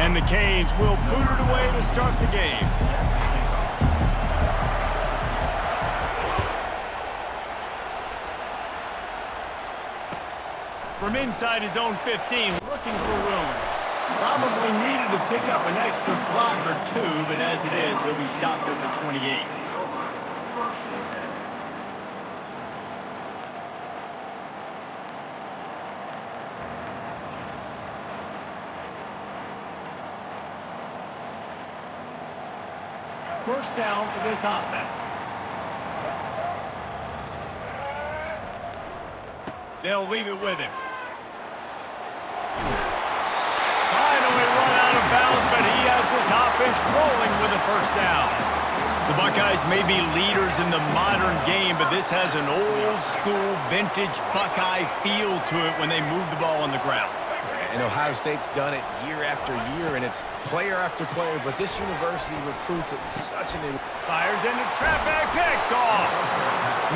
And the Canes will boot it away to start the game. From inside his own 15, looking for room. Probably needed to pick up an extra block or two, but as it is, he'll be stopped at the 28. First down for this offense. They'll leave it with him. Finally run out of bounds, but he has this offense rolling with a first down. The Buckeyes may be leaders in the modern game, but this has an old-school, vintage Buckeye feel to it when they move the ball on the ground. And Ohio State's done it year after year, and it's player after player, but this university recruits at such an elite. Fires into traffic, picked off.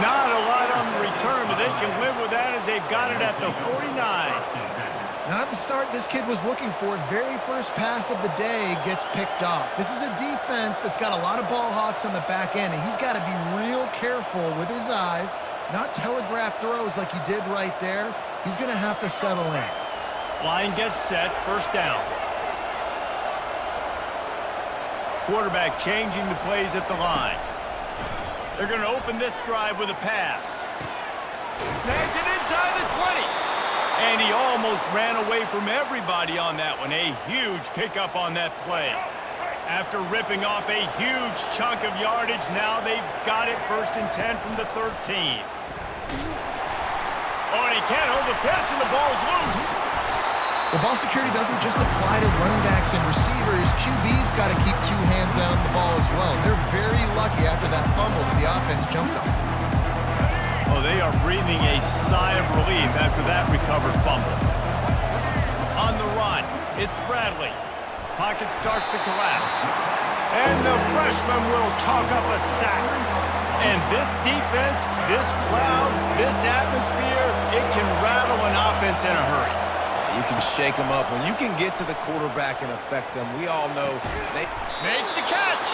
Not a lot on the return, but they can live with that as they've got it at the 49. Not the start this kid was looking for. Very first pass of the day gets picked off. This is a defense that's got a lot of ball hawks on the back end, and he's got to be real careful with his eyes, not telegraph throws like he did right there. He's going to have to settle in. Line gets set, first down. Quarterback changing the plays at the line. They're going to open this drive with a pass. Snags it inside the 20. And he almost ran away from everybody on that one. A huge pickup on that play. After ripping off a huge chunk of yardage, now they've got it first and 10 from the 13. Oh, and he can't hold the pitch, and the ball's loose. The ball security doesn't just apply to running backs and receivers. QB's got to keep two hands on the ball as well. They're very lucky after that fumble that the offense jumped on. Oh, they are breathing a sigh of relief after that recovered fumble. On the run, it's Bradley. Pocket starts to collapse. And the freshman will chalk up a sack. And this defense, this crowd, this atmosphere, it can rattle an offense in a hurry. You can shake them up. When you can get to the quarterback and affect them, we all know they... Makes the catch.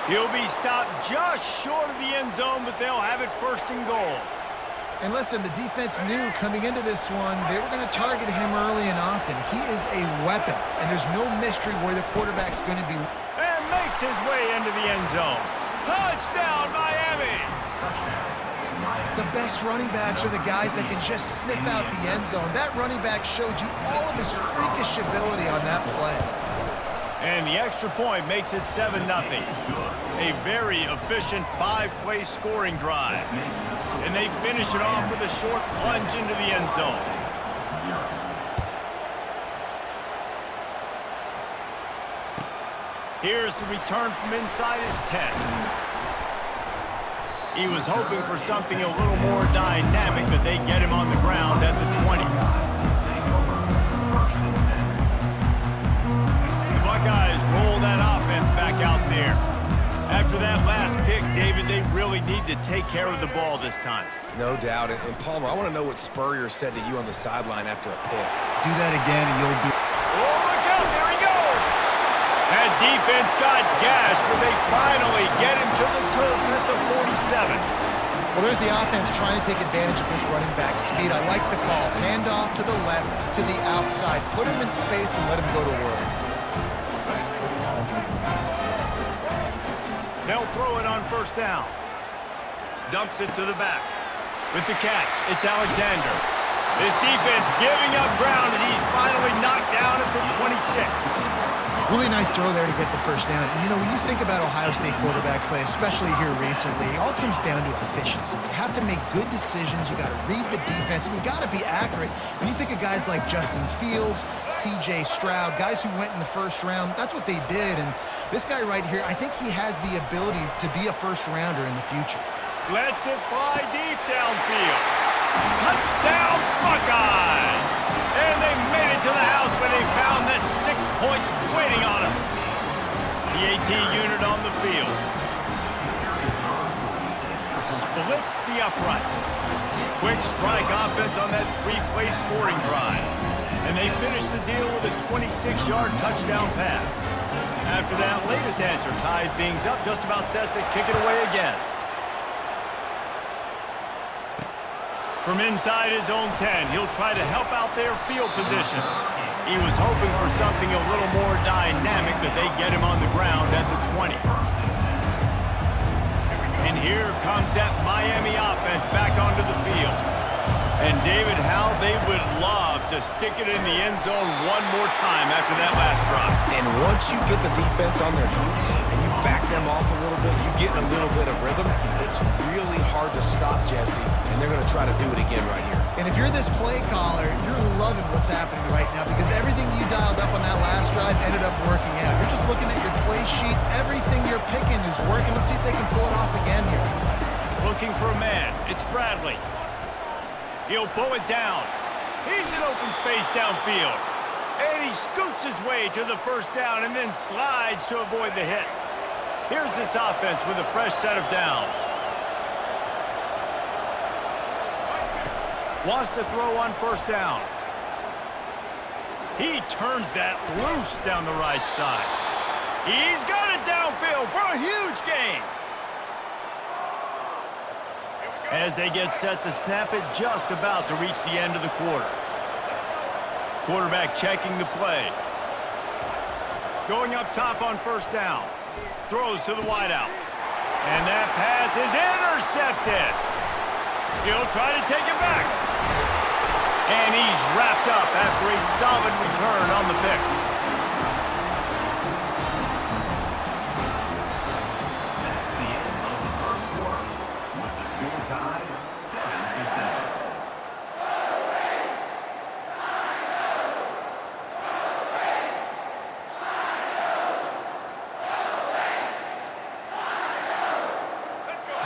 He'll be stopped just short of the end zone, but they'll have it first and goal. And listen, the defense knew coming into this one, they were going to target him early and often. He is a weapon, and there's no mystery where the quarterback's going to be. And makes his way into the end zone. Touchdown, Miami! The best running backs are the guys that can just sniff out the end zone. That running back showed you all of his freakish ability on that play. And the extra point makes it 7-0. A very efficient 5-play scoring drive. And they finish it off with a short plunge into the end zone. Here's the return from inside his 10. He was hoping for something a little more dynamic, but they get him on the ground at the 20. The Buckeyes roll that offense back out there. After that last pick, David, they really need to take care of the ball this time. No doubt. And Palmer, I want to know what Spurrier said to you on the sideline after a pick. Do that again and you'll be... Oh, look out, there he goes! That defense got gashed, but they finally get him to the turf at the 47. Well, there's the offense trying to take advantage of this running back speed. I like the call. Hand off to the left, to the outside. Put him in space and let him go to work. They'll throw it on first down. Dumps it to the back. With the catch, it's Alexander. This defense giving up ground as he's finally knocked down at the 26. Really nice throw there to get the first down. And, you know, when you think about Ohio State quarterback play, especially here recently, it all comes down to efficiency. You have to make good decisions. You got to read the defense, and you got to be accurate. When you think of guys like Justin Fields, C.J. Stroud, guys who went in the first round, that's what they did. And this guy right here, I think he has the ability to be a first-rounder in the future. Lets it fly deep downfield. Touchdown, Buckeyes! And they made it to the house when they found that 6 points waiting on them. The AT unit on the field. splits the uprights. Quick strike offense on that three-play scoring drive. And they finish the deal with a 26-yard touchdown pass. After that latest answer tied things up, just about set to kick it away again. From inside his own 10, he'll try to help out their field position. He was hoping for something a little more dynamic, but they get him on the ground at the 20. And here comes that Miami offense back onto the field. And David, how they would love to stick it in the end zone one more time after that last drive. And once you get the defense on their heels and you back them off a little bit, you get a little bit of rhythm, it's really hard to stop, Jesse, and they're going to try to do it again right here. And if you're this play caller, you're loving what's happening right now because everything you dialed up on that last drive ended up working out. You're just looking at your play sheet. Everything you're picking is working. Let's see if they can pull it off again here. Looking for a man. It's Bradley. He'll pull it down. He's in open space downfield. And he scoots his way to the first down and then slides to avoid the hit. Here's this offense with a fresh set of downs. Wants to throw on first down. He turns that loose down the right side. He's got it downfield for a huge gain. As they get set to snap it, just about to reach the end of the quarter. Quarterback checking the play. Going up top on first down. Throws to the wideout. And that pass is intercepted. He'll try to take it back. And he's wrapped up after a solid return on the pick.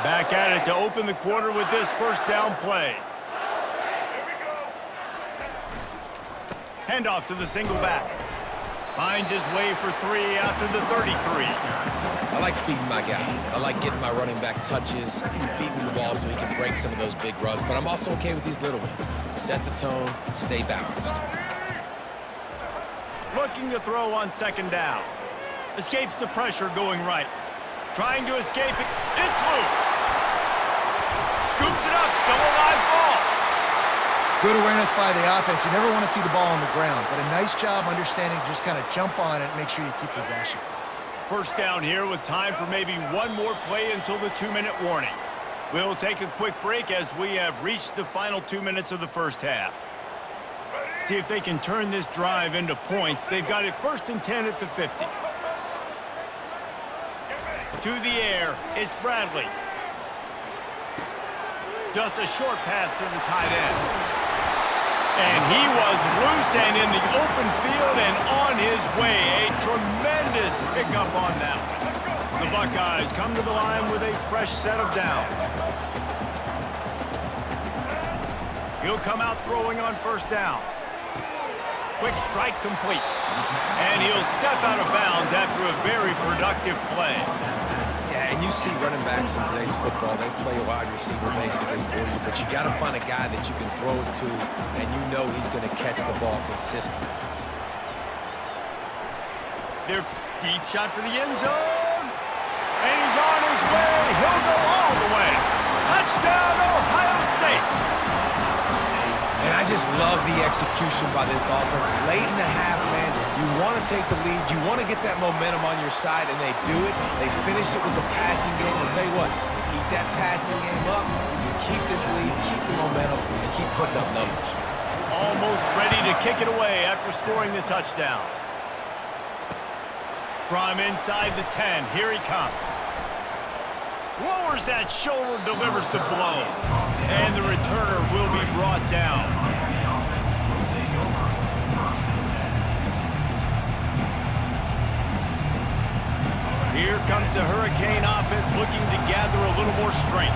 Back at it to open the quarter with this first down play. Handoff to the single back. Finds his way for 3 out to the 33. I like feeding my guy. I like getting my running back touches, feeding the ball so he can break some of those big runs. But I'm also okay with these little ones. Set the tone, stay balanced. Looking to throw on second down. Escapes the pressure going right. Trying to escape it. It's loose. Scoops it up. Still a live ball. Good awareness by the offense. You never want to see the ball on the ground, but a nice job understanding to just kind of jump on it and make sure you keep possession. First down here with time for maybe one more play until the 2-minute warning. We'll take a quick break as we have reached the final 2 minutes of the first half. See if they can turn this drive into points. They've got it 1st and 10 at the 50. To the air, it's Bradley. Just a short pass to the tight end. And he was loose and in the open field and on his way. A tremendous pickup on that one. The Buckeyes come to the line with a fresh set of downs. He'll come out throwing on first down. Quick strike complete. And he'll step out of bounds after a very productive play. Yeah, and you see running backs in today's football, they play a wide receiver basically for you, but you got to find a guy that you can throw it to, and you know he's going to catch the ball consistently. Their deep shot for the end zone. And he's on his way. He'll go all the way. Touchdown, Ohio State. And I just love the execution by this offense. Late in the half, man, you want to take the lead. You want to get that momentum on your side, and they do it. They finish it with the passing game. I'll tell you what, keep that passing game up. You can keep this lead, keep the momentum, and keep putting up numbers. Almost ready to kick it away after scoring the touchdown. From inside the 10, here he comes. Lowers that shoulder, delivers the blow. And the returner will be brought down. Here comes the Hurricane offense looking to gather a little more strength.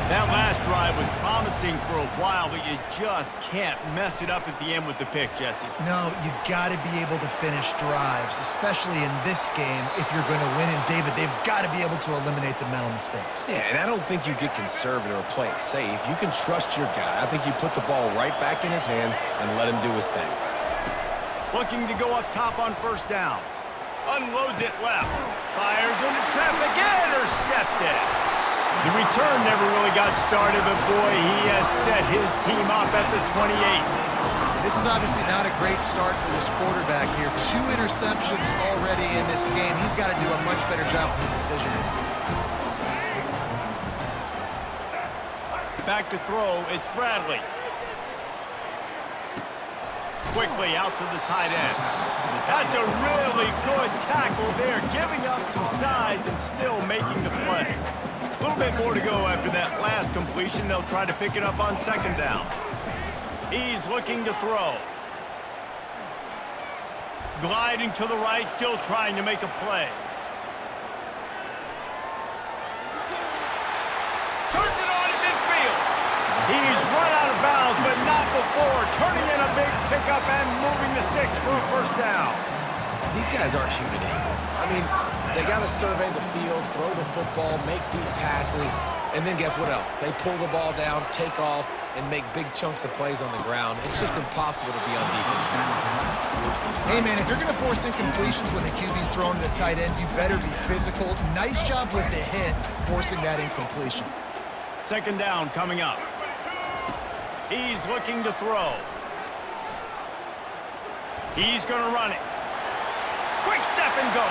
That last drive was promising for a while, but you just can't mess it up at the end with the pick, Jesse. No, you got to be able to finish drives, especially in this game if you're going to win. And, David, they've got to be able to eliminate the mental mistakes. Yeah, and I don't think you get conservative or play it safe. You can trust your guy. I think you put the ball right back in his hands and let him do his thing. Looking to go up top on first down. Unloads it left. Fires into traffic. Intercepted. The return never really got started, but boy, he has set his team up at the 28. This is obviously not a great start for this quarterback here. 2 interceptions already in this game. He's got to do a much better job with his decision-making. Back to throw, it's Bradley. Quickly out to the tight end. That's a really good tackle there, giving up some size and still making the play. A little bit more to go after that last completion. They'll try to pick it up on second down. He's looking to throw. Gliding to the right, still trying to make a play. Turns it on in midfield. He's run out of bounds, but not before. Turning in a big pickup and moving the sticks for a first down. These guys aren't human anymore. I mean, they got to survey the field, throw the football, make deep passes, and then guess what else? They pull the ball down, take off, and make big chunks of plays on the ground. It's just impossible to be on defense nowadays. Hey, man, if you're going to force incompletions when the QB's thrown to the tight end, you better be physical. Nice job with the hit, forcing that incompletion. Second down coming up. He's looking to throw. He's going to run it. Quick step and go.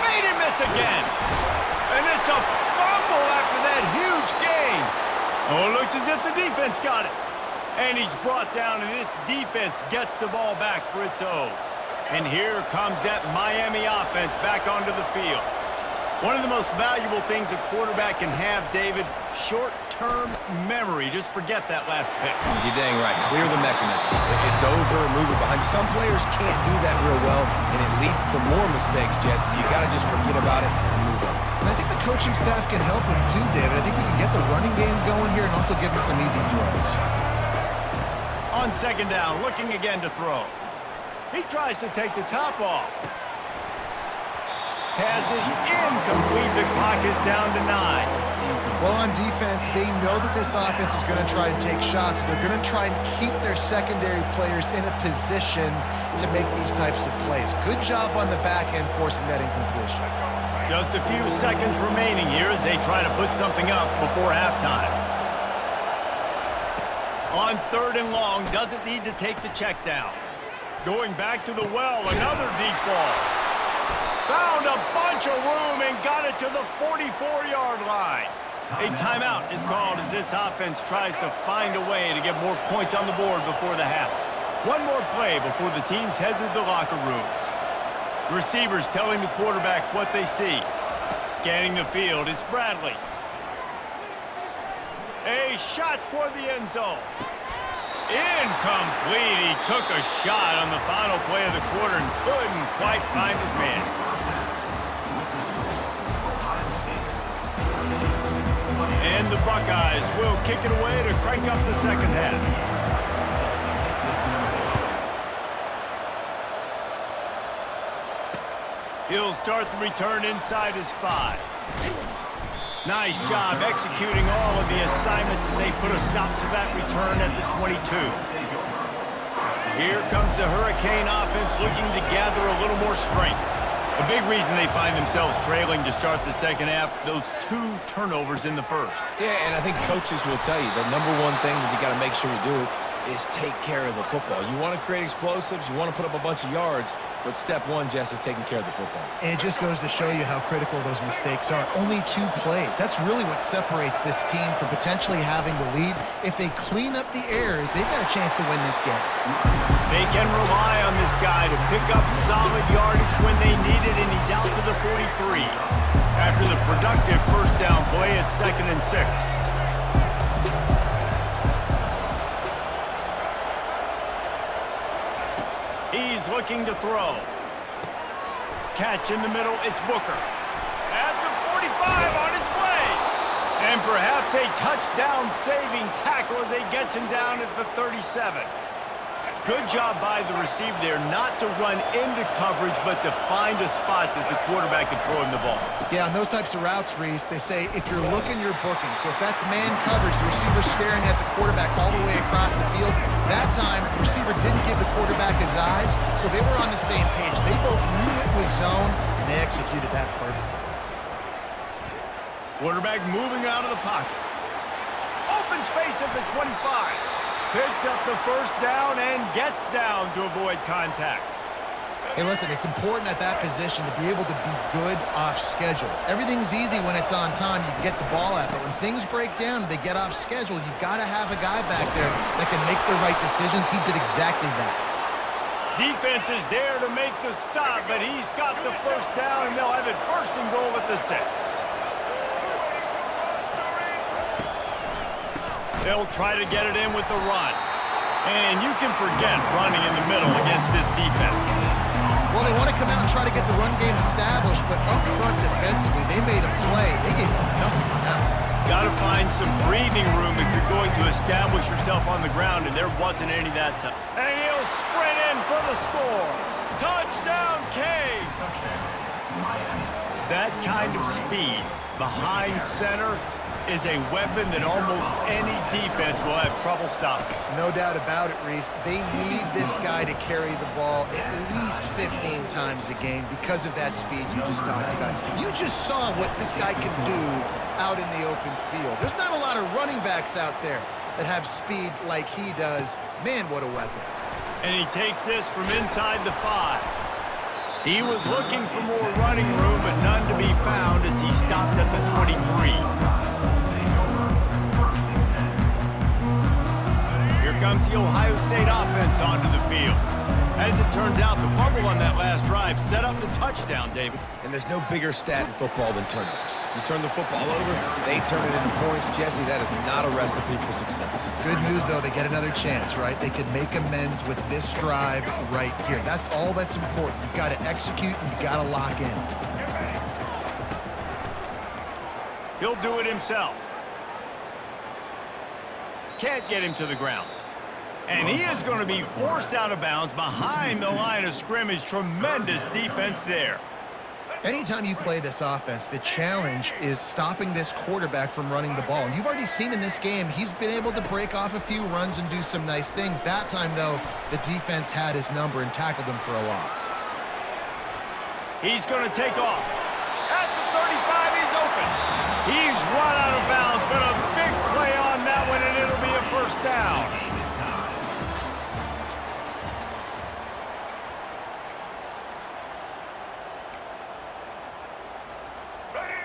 Made him miss again. And it's a fumble after that huge gain. Oh, it looks as if the defense got it. And he's brought down, and this defense gets the ball back for its own. And here comes that Miami offense back onto the field. One of the most valuable things a quarterback can have, David, short-term memory. Just forget that last pick. You're dang right. Clear the mechanism. It's over, move it behind. Some players can't do that real well, and it leads to more mistakes, Jesse. You got to just forget about it and move on. And I think the coaching staff can help him too, David. I think we can get the running game going here and also give him some easy throws. On second down, looking again to throw. He tries to take the top off. Pass is incomplete. The clock is down to 9. Well, on defense, they know that this offense is going to try and take shots. They're going to try and keep their secondary players in a position to make these types of plays. Good job on the back end forcing that incompletion. Just a few seconds remaining here as they try to put something up before halftime. On third and long, doesn't need to take the check down. Going back to the well, another deep ball. Found a bunch of room and got it to the 44-yard line. A timeout is called as this offense tries to find a way to get more points on the board before the half. One more play before the teams head to the locker rooms. The receivers telling the quarterback what they see. Scanning the field, it's Bradley. A shot toward the end zone. Incomplete. He took a shot on the final play of the quarter and couldn't quite find his man. And the Buckeyes will kick it away to crank up the second half. He'll start the return inside his 5. Nice job executing all of the assignments as they put a stop to that return at the 22. Here comes the Hurricane offense looking to gather a little more strength. A big reason they find themselves trailing to start the second half, those 2 turnovers in the first. Yeah, and I think coaches will tell you the number one thing that you got to make sure you do is take care of the football. You want to create explosives, you want to put up a bunch of yards, but step one, Jess, is taking care of the football. And it just goes to show you how critical those mistakes are. Only 2 plays. That's really what separates this team from potentially having the lead. If they clean up the errors, they've got a chance to win this game. They can rely on this guy to pick up solid yardage when they need it, and he's out to the 43. After the productive first down play, it's 2nd and 6. He's looking to throw. Catch in the middle, it's Booker. At the 45 on his way. And perhaps a touchdown-saving tackle as he gets him down at the 37. Good job by the receiver there not to run into coverage, but to find a spot that the quarterback can throw him the ball. Yeah, on those types of routes, Reese, they say if you're looking, you're booking. So if that's man coverage, the receiver's staring at the quarterback all the way across the field. That time, the receiver didn't give the quarterback his eyes, so they were on the same page. They both knew it was zone, and they executed that perfectly. Quarterback moving out of the pocket. Open space at the 25. Picks up the first down and gets down to avoid contact. Hey, listen, it's important at that position to be able to be good off schedule. Everything's easy when it's on time. You can get the ball out, but when things break down, they get off schedule, you've got to have a guy back there that can make the right decisions. He did exactly that. Defense is there to make the stop, but he's got the first down, and they'll have it first and goal at the 6. They'll try to get it in with the run. And you can forget running in the middle against this defense. Well, they want to come out and try to get the run game established, but up front defensively, they made a play. They gave them nothing on that. Got to find some breathing room if you're going to establish yourself on the ground, and there wasn't any that time. And he'll sprint in for the score. Touchdown, Cage! That kind of speed behind center is a weapon that almost any defense will have trouble stopping. No doubt about it, Reese. They need this guy to carry the ball at least 15 times a game because of that speed you just talked about. You just saw what this guy can do out in the open field. There's not a lot of running backs out there that have speed like he does. Man, what a weapon. And he takes this from inside the 5. He was looking for more running room, but none to be found as he stopped at the 23. Comes the Ohio State offense onto the field. As it turns out, the fumble on that last drive set up the touchdown, David. And there's no bigger stat in football than turnovers. You turn the football over, they turn it into points. Jesse, that is not a recipe for success. Good news, though, they get another chance, right? They could make amends with this drive right here. That's all that's important. You've got to execute and you've got to lock in. He'll do it himself. Can't get him to the ground. And he is going to be forced out of bounds behind the line of scrimmage. Tremendous defense there. Anytime you play this offense, the challenge is stopping this quarterback from running the ball. And you've already seen in this game, he's been able to break off a few runs and do some nice things. That time, though, the defense had his number and tackled him for a loss. He's going to take off. At the 35, he's open. He's run out of bounds, but a big play on that one, and it'll be a first down.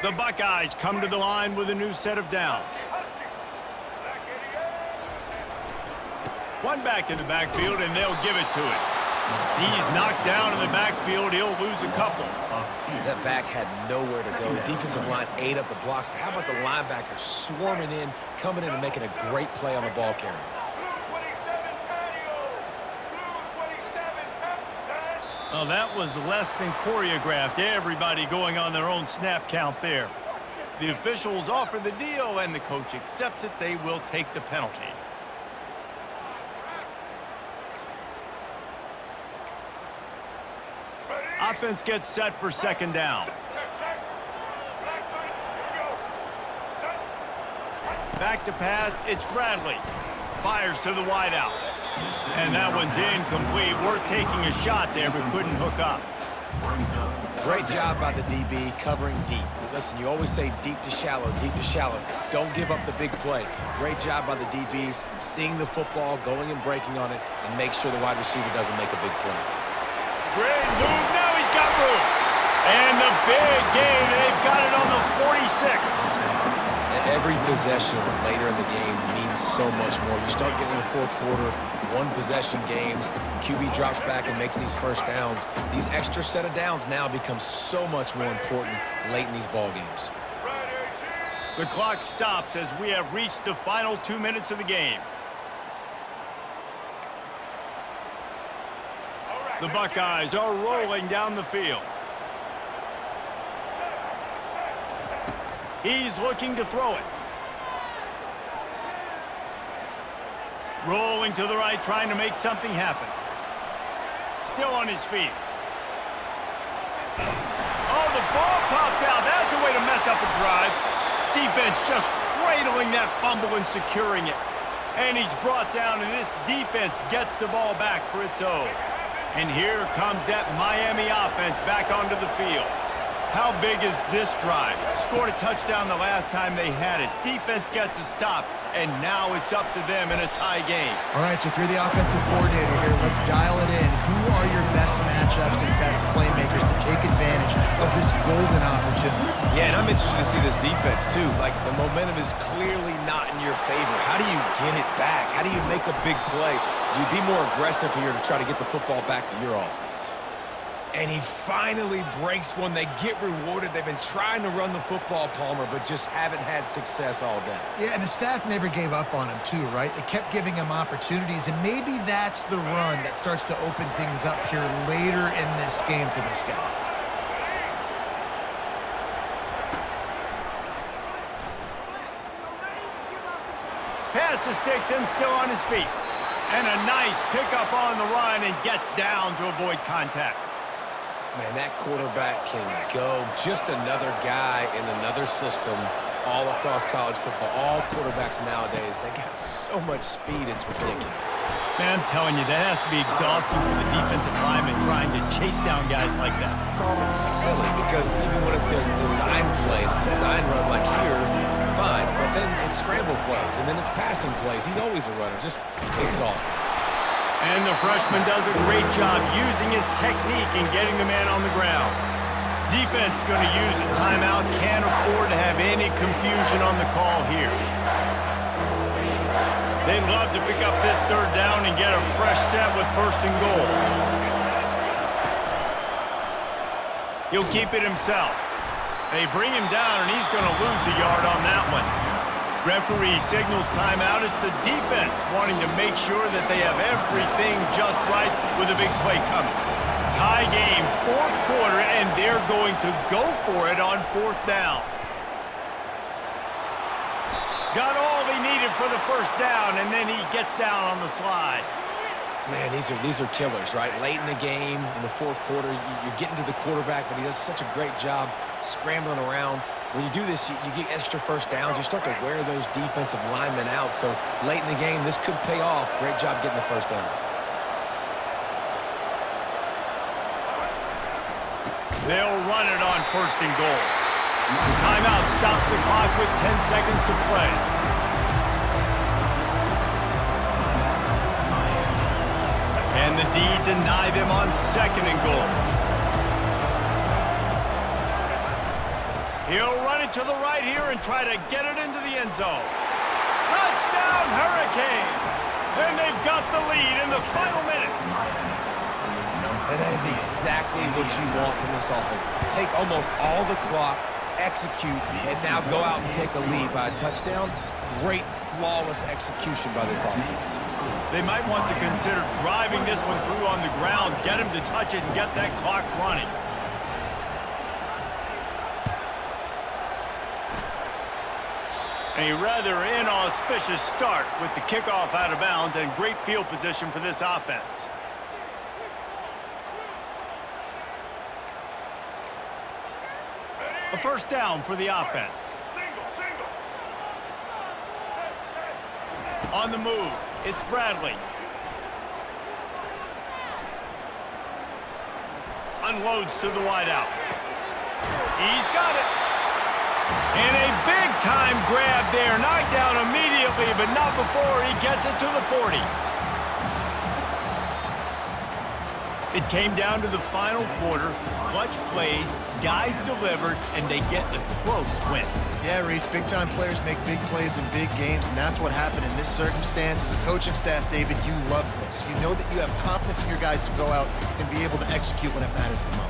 The Buckeyes come to the line with a new set of downs. One back in the backfield, and they'll give it to him. He's knocked down in the backfield. He'll lose a couple. That back had nowhere to go. The defensive line ate up the blocks, but how about the linebacker swarming in, coming in and making a great play on the ball carrier? Well, that was less than choreographed. Everybody going on their own snap count there. The officials offer the deal, and the coach accepts it. They will take the penalty. Offense gets set for second down. Back to pass, it's Bradley. Fires to the wideout. And that one's incomplete. We're taking a shot there, but couldn't hook up. Great job by the DB covering deep. Listen, you always say deep to shallow, deep to shallow. Don't give up the big play. Great job by the DBs, seeing the football, going and breaking on it, and make sure the wide receiver doesn't make a big play. Great move. Now he's got room. And the big gain. They've got it on the 46. Every possession later in the game means so much more. You start getting the fourth quarter, one possession games, QB drops back and makes these first downs. These extra set of downs now become so much more important late in these ball games. The clock stops as we have reached the final 2 minutes of the game. The Buckeyes are rolling down the field. He's looking to throw it. Rolling to the right, trying to make something happen. Still on his feet. Oh, the ball popped out. That's a way to mess up a drive. Defense just cradling that fumble and securing it. And he's brought down, and this defense gets the ball back for its own. And here comes that Miami offense back onto the field. How big is this drive? Scored a touchdown the last time they had it. Defense gets a stop, and now it's up to them in a tie game. All right, so if you're the offensive coordinator here, let's dial it in. Who are your best matchups and best playmakers to take advantage of this golden opportunity? Yeah, and I'm interested to see this defense, too. Like, the momentum is clearly not in your favor. How do you get it back? How do you make a big play? Do you be more aggressive here to try to get the football back to your offense? And he finally breaks one. They get rewarded. They've been trying to run the football, Palmer, but just haven't had success all day. Yeah, and the staff never gave up on him, too, right? They kept giving him opportunities, and maybe that's the run that starts to open things up here later in this game for this guy. Pass to Sticks and still on his feet. And a nice pickup on the run and gets down to avoid contact. Man, that quarterback can go. Just another guy in another system all across college football. All quarterbacks nowadays, they got so much speed, it's ridiculous. Man, I'm telling you, that has to be exhausting for the defensive lineman trying to chase down guys like that. It's silly because even when it's a design play, it's a design run like here, fine. But then it's scramble plays, and then it's passing plays. He's always a runner, just exhausting. And the freshman does a great job using his technique and getting the man on the ground. Defense going to use a timeout. Can't afford to have any confusion on the call here. They'd love to pick up this third down and get a fresh set with 1st and goal. He'll keep it himself. They bring him down, and he's going to lose a yard on that one. Referee signals timeout. It's the defense wanting to make sure that they have everything just right with a big play coming. Tie game, 4th quarter, and they're going to go for it on 4th down. Got all he needed for the 1st down, and then he gets down on the slide. Man, these are killers, right? Late in the game, in the 4th quarter, you're getting to the quarterback, but he does such a great job scrambling around. When you do this, you get extra 1st downs. You start to wear those defensive linemen out. So late in the game, this could pay off. Great job getting the 1st down. They'll run it on 1st and goal. The timeout stops the clock with 10 seconds to play. Can the D deny them on 2nd and goal? He'll run it to the right here and try to get it into the end zone. Touchdown, Hurricanes! And they've got the lead in the final minute. And that is exactly what you want from this offense. Take almost all the clock, execute, and now go out and take a lead by a touchdown. Great, flawless execution by this offense. They might want to consider driving this one through on the ground, get him to touch it, and get that clock running. A rather inauspicious start with the kickoff out of bounds and great field position for this offense. A 1st down for the offense. On the move, it's Bradley. Unloads to the wideout. He's got it. And a big-time grab there. Knocked down immediately, but not before he gets it to the 40. It came down to the final quarter. Clutch plays, guys delivered, and they get a close win. Yeah, Reese, big-time players make big plays in big games, and that's what happened in this circumstance. As a coaching staff, David, you love this. You know that you have confidence in your guys to go out and be able to execute when it matters the most.